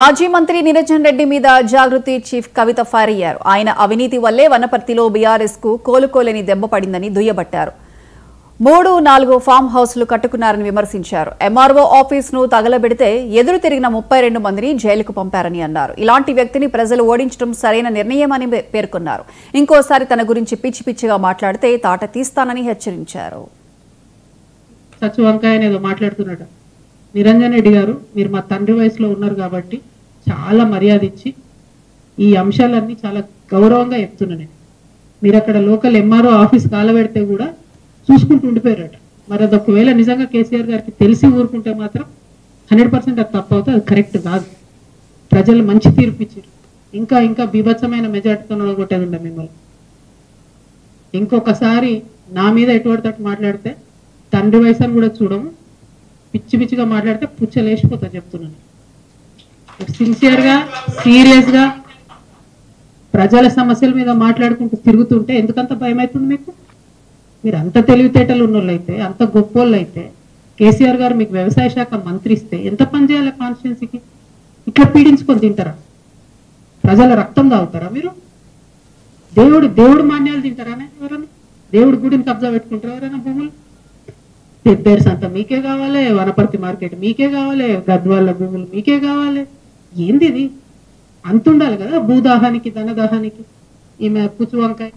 మాజీ మంత్రి నిరంజన్ రెడ్డి మీద జాగృతి చీఫ్ కవిత ఫైర్ అయ్యారు. ఆయన అవినీతి వల్లే వనపర్తిలో బీఆర్ఎస్ కు కోలుకోలేని దెబ్బ పడిందని దుయ్యబట్టారు. 3-4 ఫామ్ హౌస్లు కట్టుకున్నారని విమర్శించారు. ఎంఆర్ఓ ఆఫీస్ ను తగలబెడితే ఎదురు తిరిగిన 32 మందిని జైలుకు పంపారని అన్నారు. ఇలాంటి వ్యక్తిని ప్రజలు ఓడించడం సరైన నిర్ణయమని పేర్కొన్నారు. ఇంకోసారి తన గురించి పిచ్చి పిచ్చిగా మాట్లాడితే తాట తీస్తానని హెచ్చరించారు. నిరంజన్ రెడ్డి గారు, మీరు మా తండ్రి వయసులో ఉన్నారు కాబట్టి చాలా మర్యాద ఇచ్చి ఈ అంశాలన్నీ చాలా గౌరవంగా చెప్తున్నాను. మీరు అక్కడ లోకల్ ఎంఆర్ఓ ఆఫీస్ కాలబెడితే కూడా చూసుకుంటూ ఉండిపోయారట. మరి అది ఒకవేళ నిజంగా కేసీఆర్ గారికి తెలిసి ఊరుకుంటే మాత్రం 100% అది తప్పు అవుతుంది, అది కరెక్ట్ కాదు. ప్రజలు మంచి తీర్పు ఇచ్చారు. ఇంకా ఇంకా బీభత్సమైన మెజార్టీతో కొట్టేది ఉండే మిమ్మల్ని. ఇంకొకసారి నా మీద ఎటువంటి మాట్లాడితే తండ్రి వయసు అని కూడా చూడము, పిచ్చి పిచ్చిగా మాట్లాడితే పుచ్చలేసిపోతా చెప్తున్నాను. సిన్సియర్గా సీరియస్గా ప్రజల సమస్యల మీద మాట్లాడుకుంటూ తిరుగుతుంటే ఎందుకంత భయం అవుతుంది మీకు? మీరు అంత తెలివితేటలు ఉన్నోళ్ళు అయితే, అంత గొప్పోళ్ళు అయితే, కేసీఆర్ గారు మీకు వ్యవసాయ శాఖ మంత్రి ఇస్తే ఎంత పని చేయాలి కాన్స్టిట్యున్సీకి? ఇట్లా పీడించుకొని తింటారా? ప్రజల రక్తం తాగుతారా మీరు? దేవుడు మాన్యాలు తింటారా? ఎవరైనా దేవుడి గుడిని కబ్జా పెట్టుకుంటారా? ఎవరైనా భూములు? పెద్దేరు సంత మీకే కావాలి, వనపర్తి మార్కెట్ మీకే కావాలి, గద్వాళ్ళ భూములు మీకే కావాలి. ఏంది ఇది? అంతుండాలి కదా భూదాహానికి ధనదాహానికి. ఈమె పుచ్చు వంకాయ